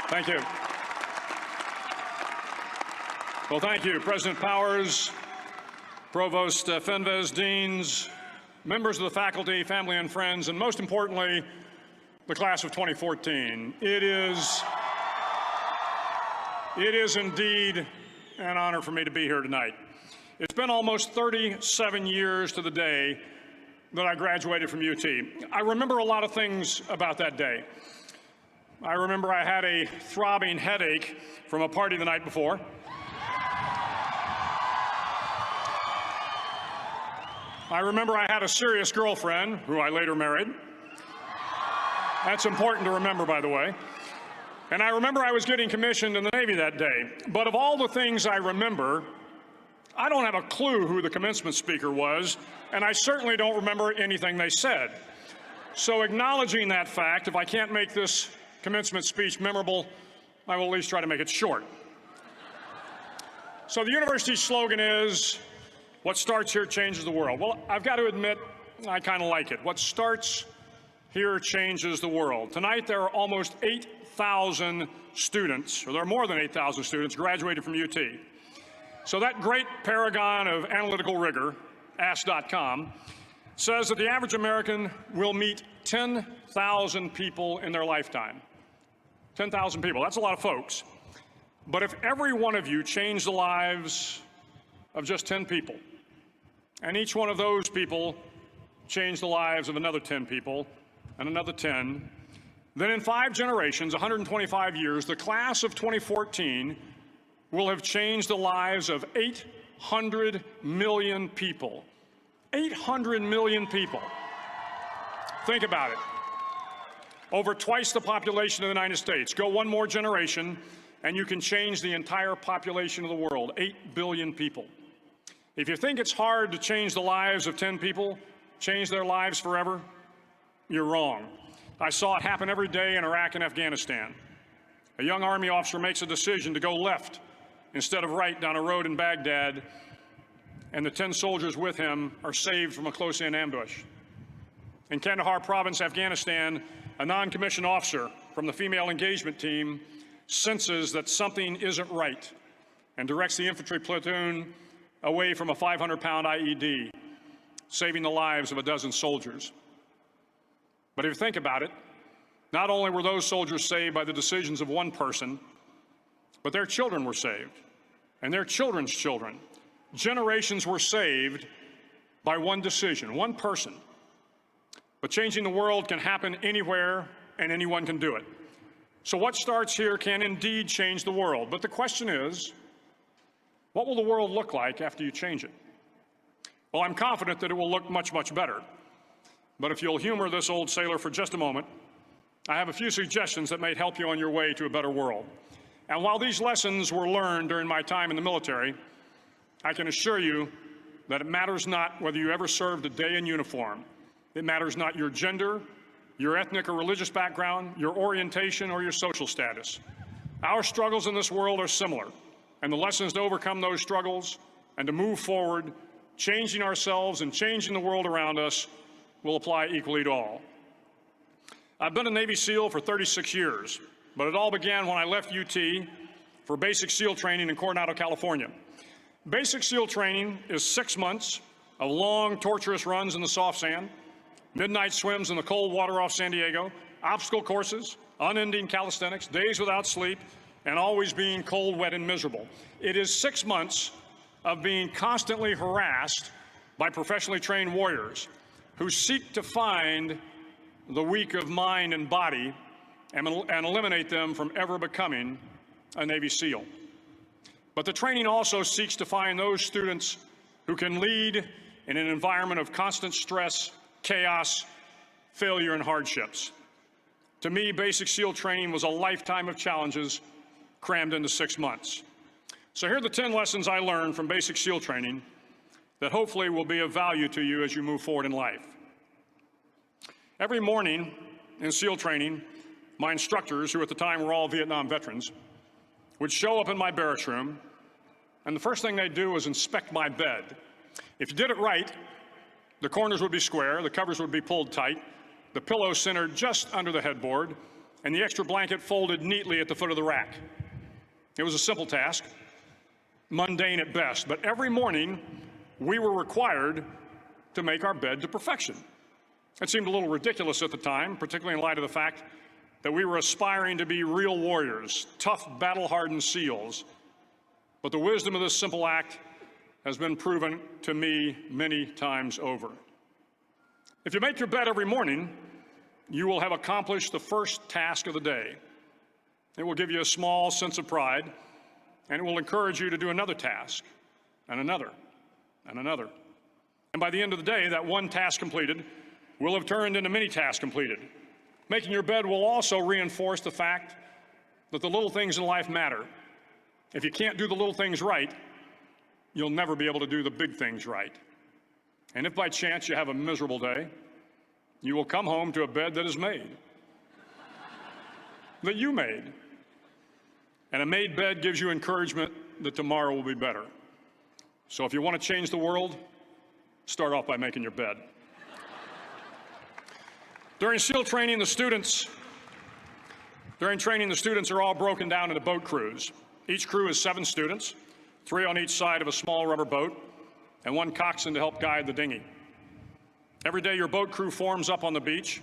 Thank you. Well, thank you, President Powers, Provost Fenves, deans, members of the faculty, family and friends, and most importantly, the class of 2014. It is indeed an honor for me to be here tonight. It's been almost 37 years to the day that I graduated from UT. I remember a lot of things about that day. I remember I had a throbbing headache from a party the night before. I remember I had a serious girlfriend, who I later married. That's important to remember, by the way. And I remember I was getting commissioned in the Navy that day. But of all the things I remember, I don't have a clue who the commencement speaker was, and I certainly don't remember anything they said. So acknowledging that fact, if I can't make this commencement speech memorable, I will at least try to make it short. So the university's slogan is, "What starts here changes the world." Well, I've got to admit, I kind of like it. What starts here changes the world. Tonight, there are almost 8,000 students, or there are more than 8,000 students graduated from UT. So that great paragon of analytical rigor, Ask.com, says that the average American will meet 10,000 people in their lifetime. 10,000 people, that's a lot of folks. But if every one of you changed the lives of just 10 people, and each one of those people changed the lives of another 10 people, and another 10, then in 5 generations, 125 years, the class of 2014 will have changed the lives of 800 million people. 800 million people. Think about it. Over twice the population of the United States. Go one more generation, and you can change the entire population of the world, 8 billion people. If you think it's hard to change the lives of 10 people, change their lives forever, you're wrong. I saw it happen every day in Iraq and Afghanistan. A young Army officer makes a decision to go left instead of right down a road in Baghdad, and the 10 soldiers with him are saved from a close-in ambush. In Kandahar province, Afghanistan, a non-commissioned officer from the female engagement team senses that something isn't right and directs the infantry platoon away from a 500-pound IED, saving the lives of a dozen soldiers. But if you think about it, not only were those soldiers saved by the decisions of one person, but their children were saved, and their children's children. Generations were saved by one decision, one person. But changing the world can happen anywhere, and anyone can do it. So what starts here can indeed change the world. But the question is, what will the world look like after you change it? Well, I'm confident that it will look much, much better. But if you'll humor this old sailor for just a moment, I have a few suggestions that may help you on your way to a better world. And while these lessons were learned during my time in the military, I can assure you that it matters not whether you ever served a day in uniform. It matters not your gender, your ethnic or religious background, your orientation, or your social status. Our struggles in this world are similar, and the lessons to overcome those struggles and to move forward, changing ourselves and changing the world around us, will apply equally to all. I've been a Navy SEAL for 36 years, but it all began when I left UT for basic SEAL training in Coronado, California. Basic SEAL training is 6 months of long, torturous runs in the soft sand, midnight swims in the cold water off San Diego, obstacle courses, unending calisthenics, days without sleep, and always being cold, wet, and miserable. It is 6 months of being constantly harassed by professionally trained warriors who seek to find the weak of mind and body and eliminate them from ever becoming a Navy SEAL. But the training also seeks to find those students who can lead in an environment of constant stress, chaos, failure, and hardships. To me, basic SEAL training was a lifetime of challenges crammed into 6 months. So here are the 10 lessons I learned from basic SEAL training that hopefully will be of value to you as you move forward in life. Every morning in SEAL training, my instructors, who at the time were all Vietnam veterans, would show up in my barracks room, and the first thing they'd do was inspect my bed. If you did it right, the corners would be square, the covers would be pulled tight, the pillow centered just under the headboard, and the extra blanket folded neatly at the foot of the rack. It was a simple task, mundane at best, but every morning we were required to make our bed to perfection. It seemed a little ridiculous at the time, particularly in light of the fact that we were aspiring to be real warriors, tough, battle-hardened SEALs. But the wisdom of this simple act has been proven to me many times over. If you make your bed every morning, you will have accomplished the first task of the day. It will give you a small sense of pride, and it will encourage you to do another task, and another, and another. And by the end of the day, that one task completed will have turned into many tasks completed. Making your bed will also reinforce the fact that the little things in life matter. If you can't do the little things right, you'll never be able to do the big things right. And if by chance you have a miserable day, you will come home to a bed that is made, that you made. And a made bed gives you encouragement that tomorrow will be better. So if you want to change the world, start off by making your bed. During SEAL training, the students are all broken down into boat crews. Each crew is 7 students, 3 on each side of a small rubber boat, and 1 coxswain to help guide the dinghy. Every day, your boat crew forms up on the beach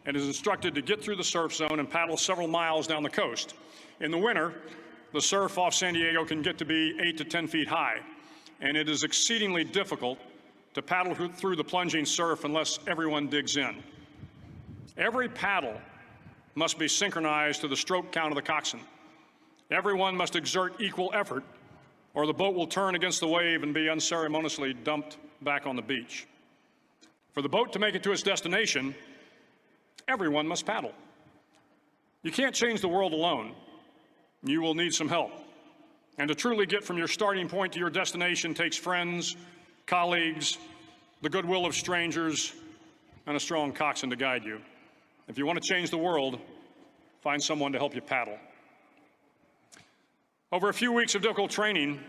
and is instructed to get through the surf zone and paddle several miles down the coast. In the winter, the surf off San Diego can get to be 8 to 10 feet high, and it is exceedingly difficult to paddle through the plunging surf unless everyone digs in. Every paddle must be synchronized to the stroke count of the coxswain. Everyone must exert equal effort, or the boat will turn against the wave and be unceremoniously dumped back on the beach. For the boat to make it to its destination, everyone must paddle. You can't change the world alone. You will need some help. And to truly get from your starting point to your destination takes friends, colleagues, the goodwill of strangers, and a strong coxswain to guide you. If you want to change the world, find someone to help you paddle. Over a few weeks of difficult training,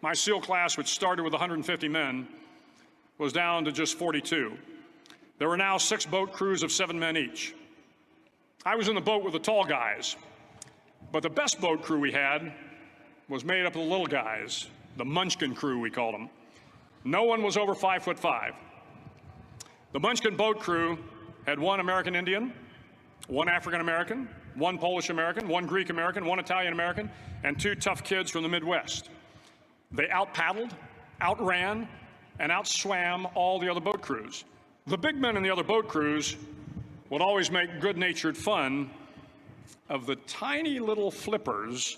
my SEAL class, which started with 150 men, was down to just 42. There were now 6 boat crews of 7 men each. I was in the boat with the tall guys, but the best boat crew we had was made up of the little guys, the Munchkin crew, we called them. No one was over 5'5". The Munchkin boat crew had 1 American Indian, 1 African American, 1 Polish American, 1 Greek American, 1 Italian American, and 2 tough kids from the Midwest. They out-paddled, outran, and outswam all the other boat crews. The big men in the other boat crews would always make good-natured fun of the tiny little flippers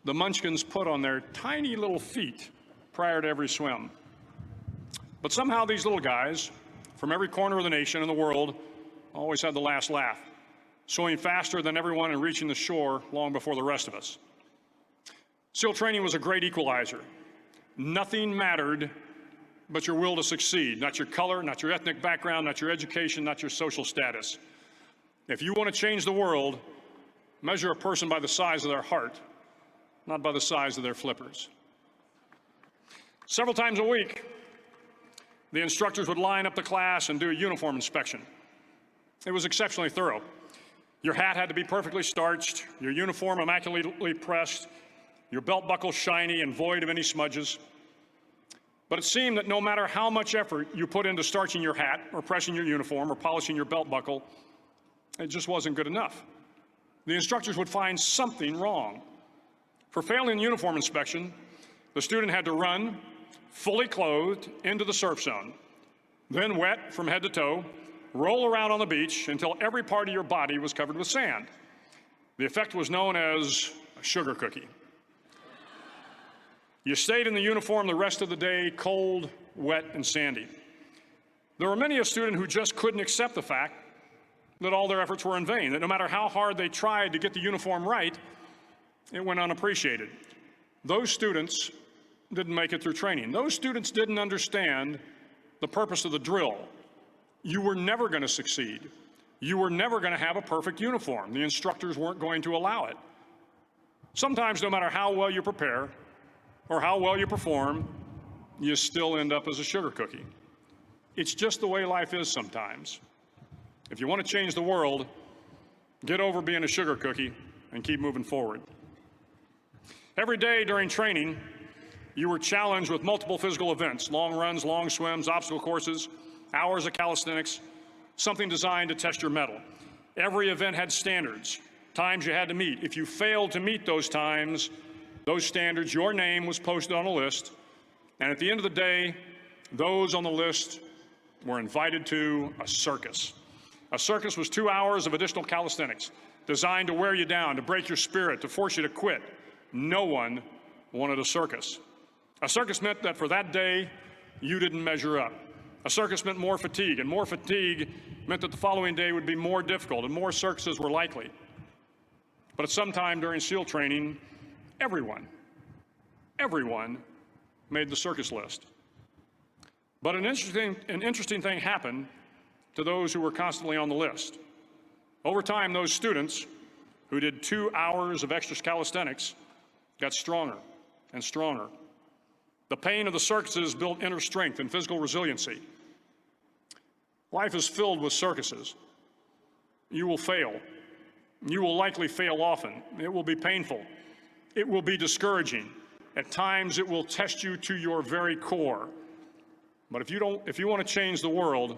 the Munchkins put on their tiny little feet prior to every swim. But somehow these little guys from every corner of the nation and the world always had the last laugh, swimming faster than everyone and reaching the shore long before the rest of us. SEAL training was a great equalizer. Nothing mattered but your will to succeed, not your color, not your ethnic background, not your education, not your social status. If you want to change the world, measure a person by the size of their heart, not by the size of their flippers. Several times a week, the instructors would line up the class and do a uniform inspection. It was exceptionally thorough. Your hat had to be perfectly starched, your uniform immaculately pressed, your belt buckle shiny and void of any smudges. But it seemed that no matter how much effort you put into starching your hat or pressing your uniform or polishing your belt buckle, it just wasn't good enough. The instructors would find something wrong. For failing the uniform inspection, the student had to run, fully clothed, into the surf zone, then wet from head to toe, roll around on the beach until every part of your body was covered with sand. The effect was known as a sugar cookie. You stayed in the uniform the rest of the day, cold, wet, and sandy. There were many a student who just couldn't accept the fact that all their efforts were in vain, that no matter how hard they tried to get the uniform right, it went unappreciated. Those students didn't make it through training. Those students didn't understand the purpose of the drill. You were never going to succeed. You were never going to have a perfect uniform. The instructors weren't going to allow it. Sometimes, no matter how well you prepare or how well you perform, you still end up as a sugar cookie. It's just the way life is sometimes. If you want to change the world, Get over being a sugar cookie and keep moving forward. Every day during training, you were challenged with multiple physical events: long runs, long swims, obstacle courses, hours of calisthenics, something designed to test your mettle. Every event had standards, times you had to meet. If you failed to meet those times, those standards, your name was posted on a list, and at the end of the day, those on the list were invited to a circus. A circus was 2 hours of additional calisthenics, designed to wear you down, to break your spirit, to force you to quit. No one wanted a circus. A circus meant that for that day, you didn't measure up. A circus meant more fatigue, and more fatigue meant that the following day would be more difficult, and more circuses were likely. But at some time during SEAL training, everyone made the circus list. But an interesting thing happened to those who were constantly on the list. Over time, those students who did 2 hours of extra calisthenics got stronger and stronger. The pain of the circuses built inner strength and physical resiliency. Life is filled with circuses. You will fail. You will likely fail often. It will be painful. It will be discouraging. At times, it will test you to your very core. But if you want to change the world,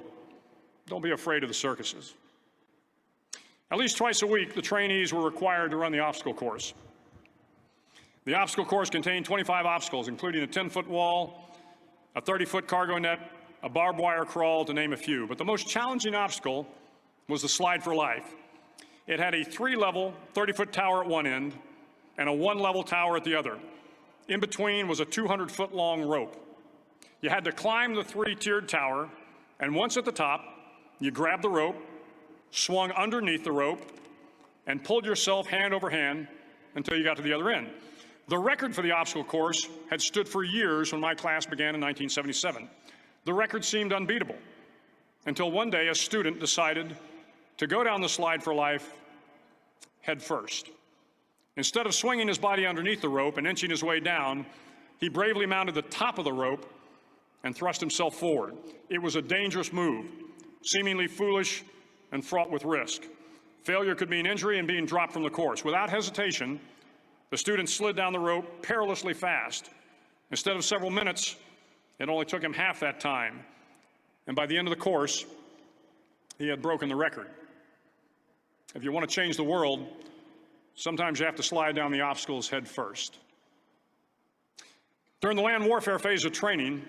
don't be afraid of the circuses. At least twice a week, the trainees were required to run the obstacle course. The obstacle course contained 25 obstacles, including a 10-foot wall, a 30-foot cargo net, a barbed wire crawl, to name a few. But the most challenging obstacle was the slide for life. It had a 3-level, 30-foot tower at one end and a 1-level tower at the other. In between was a 200-foot-long rope. You had to climb the 3-tiered tower, and once at the top, you grabbed the rope, swung underneath the rope, and pulled yourself hand over hand until you got to the other end. The record for the obstacle course had stood for years when my class began in 1977. The record seemed unbeatable until one day a student decided to go down the slide for life head first. Instead of swinging his body underneath the rope and inching his way down, he bravely mounted the top of the rope and thrust himself forward. It was a dangerous move, seemingly foolish and fraught with risk. Failure could mean injury and being dropped from the course. Without hesitation, the student slid down the rope perilously fast. Instead of several minutes, it only took him half that time. And by the end of the course, he had broken the record. If you want to change the world, sometimes you have to slide down the obstacles head first. During the land warfare phase of training,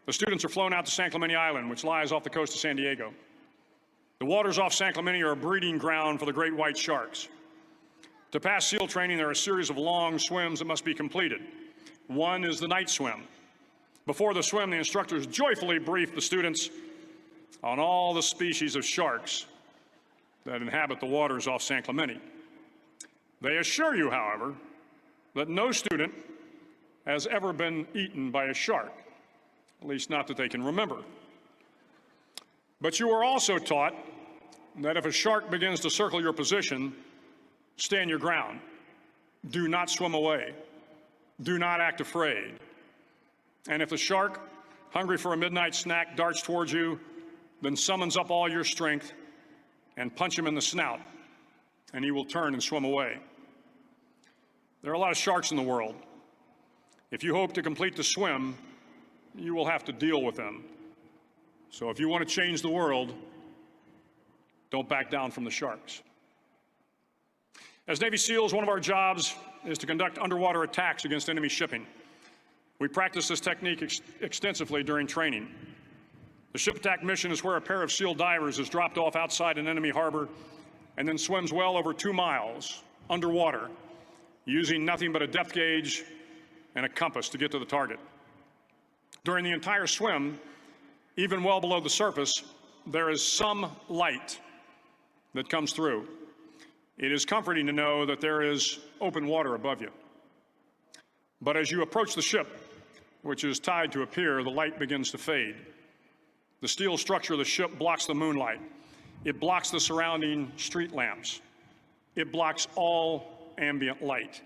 the students are flown out to San Clemente Island, which lies off the coast of San Diego. The waters off San Clemente are a breeding ground for the great white sharks. To pass SEAL training, there are a series of long swims that must be completed. One is the night swim. Before the swim, the instructors joyfully brief the students on all the species of sharks that inhabit the waters off San Clemente. They assure you, however, that no student has ever been eaten by a shark, at least not that they can remember. But you are also taught that if a shark begins to circle your position, stand your ground. Do not swim away. Do not act afraid. And if the shark, hungry for a midnight snack, darts towards you, then summons up all your strength and punch him in the snout, and he will turn and swim away. There are a lot of sharks in the world. If you hope to complete the swim, you will have to deal with them. So if you want to change the world, don't back down from the sharks. As Navy SEALs, one of our jobs is to conduct underwater attacks against enemy shipping. We practice this technique extensively during training. The ship attack mission is where a pair of SEAL divers is dropped off outside an enemy harbor and then swims well over 2 miles underwater, using nothing but a depth gauge and a compass to get to the target. During the entire swim, even well below the surface, there is some light that comes through. It is comforting to know that there is open water above you. But as you approach the ship, which is tied to a pier, the light begins to fade. The steel structure of the ship blocks the moonlight. It blocks the surrounding street lamps. It blocks all ambient light.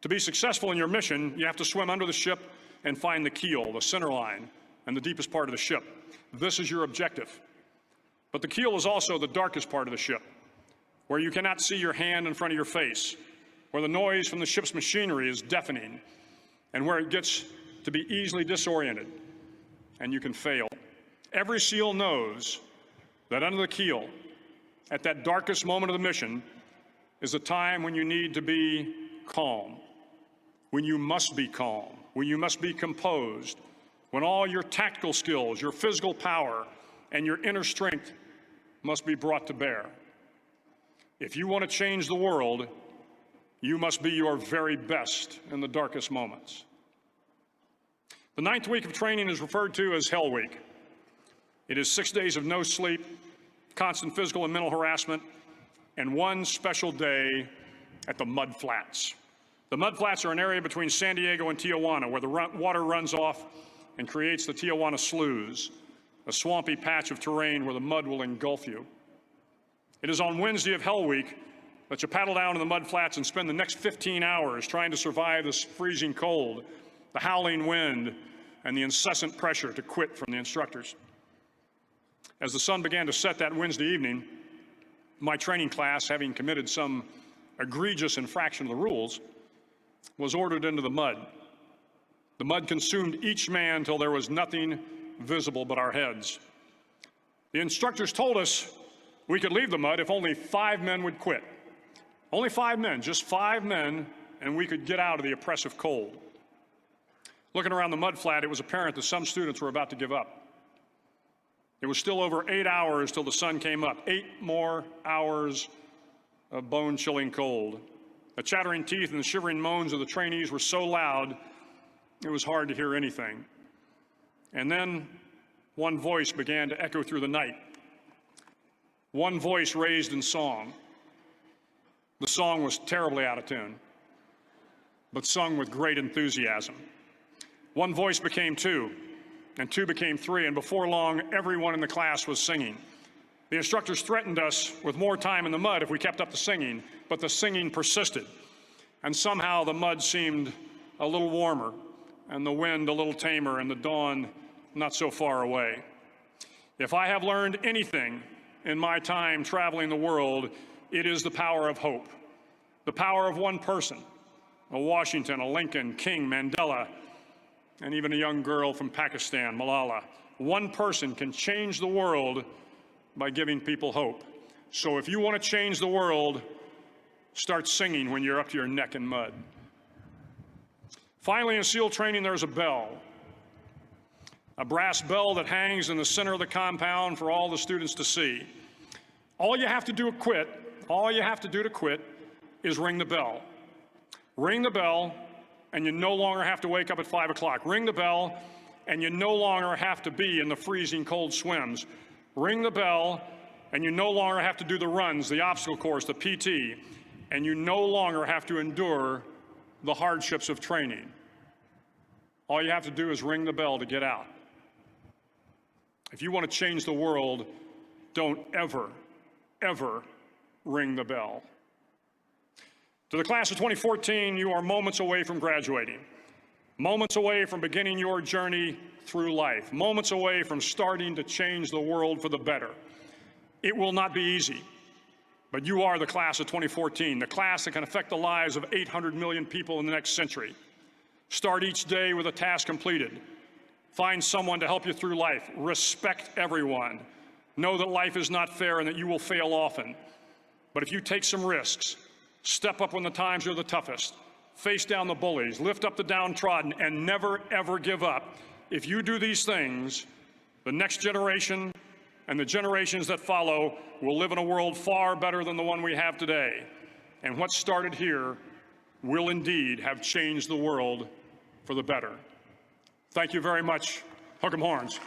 To be successful in your mission, you have to swim under the ship and find the keel, the center line, and the deepest part of the ship. This is your objective. But the keel is also the darkest part of the ship. where you cannot see your hand in front of your face, where the noise from the ship's machinery is deafening, and where it gets to be easily disoriented, and you can fail. Every SEAL knows that under the keel, at that darkest moment of the mission, is a time when you need to be calm, when you must be calm, when you must be composed, when all your tactical skills, your physical power, and your inner strength must be brought to bear. If you want to change the world, you must be your very best in the darkest moments. The 9th week of training is referred to as Hell Week. It is 6 days of no sleep, constant physical and mental harassment, and one special day at the Mud Flats. The Mud Flats are an area between San Diego and Tijuana where the water runs off and creates the Tijuana Sloughs, a swampy patch of terrain where the mud will engulf you. It is on Wednesday of Hell Week that you paddle down to the Mud Flats and spend the next 15 hours trying to survive this freezing cold, the howling wind, and the incessant pressure to quit from the instructors. As the sun began to set that Wednesday evening, my training class, having committed some egregious infraction of the rules, was ordered into the mud. The mud consumed each man till there was nothing visible but our heads. The instructors told us we could leave the mud if only 5 men would quit. Only 5 men, just 5 men, and we could get out of the oppressive cold. Looking around the mud flat, it was apparent that some students were about to give up. It was still over 8 hours till the sun came up. 8 more hours of bone-chilling cold. The chattering teeth and the shivering moans of the trainees were so loud, it was hard to hear anything. And then one voice began to echo through the night. One voice raised in song. The song was terribly out of tune, but sung with great enthusiasm. One voice became 2, and 2 became 3, and before long, everyone in the class was singing. The instructors threatened us with more time in the mud if we kept up the singing, but the singing persisted. And somehow the mud seemed a little warmer, and the wind a little tamer, and the dawn not so far away. If I have learned anything in my time traveling the world, it is the power of hope. The power of one person, a Washington, a Lincoln, King, Mandela, and even a young girl from Pakistan, Malala. One person can change the world by giving people hope. So if you want to change the world, start singing when you're up to your neck in mud. Finally, in SEAL training, there's a bell. A brass bell that hangs in the center of the compound for all the students to see. All you have to do to quit is ring the bell. Ring the bell, and you no longer have to wake up at 5 o'clock. Ring the bell, and you no longer have to be in the freezing cold swims. Ring the bell, and you no longer have to do the runs, the obstacle course, the PT, and you no longer have to endure the hardships of training. All you have to do is ring the bell to get out. If you want to change the world, don't ever, ever ring the bell. To the class of 2014, you are moments away from graduating, moments away from beginning your journey through life, moments away from starting to change the world for the better. It will not be easy, but you are the class of 2014, the class that can affect the lives of 800 million people in the next century. Start each day with a task completed. Find someone to help you through life. Respect everyone. Know that life is not fair and that you will fail often. But if you take some risks, step up when the times are the toughest, face down the bullies, lift up the downtrodden, and never, ever give up. If you do these things, the next generation and the generations that follow will live in a world far better than the one we have today. And what started here will indeed have changed the world for the better. Thank you very much. Hook 'em horns.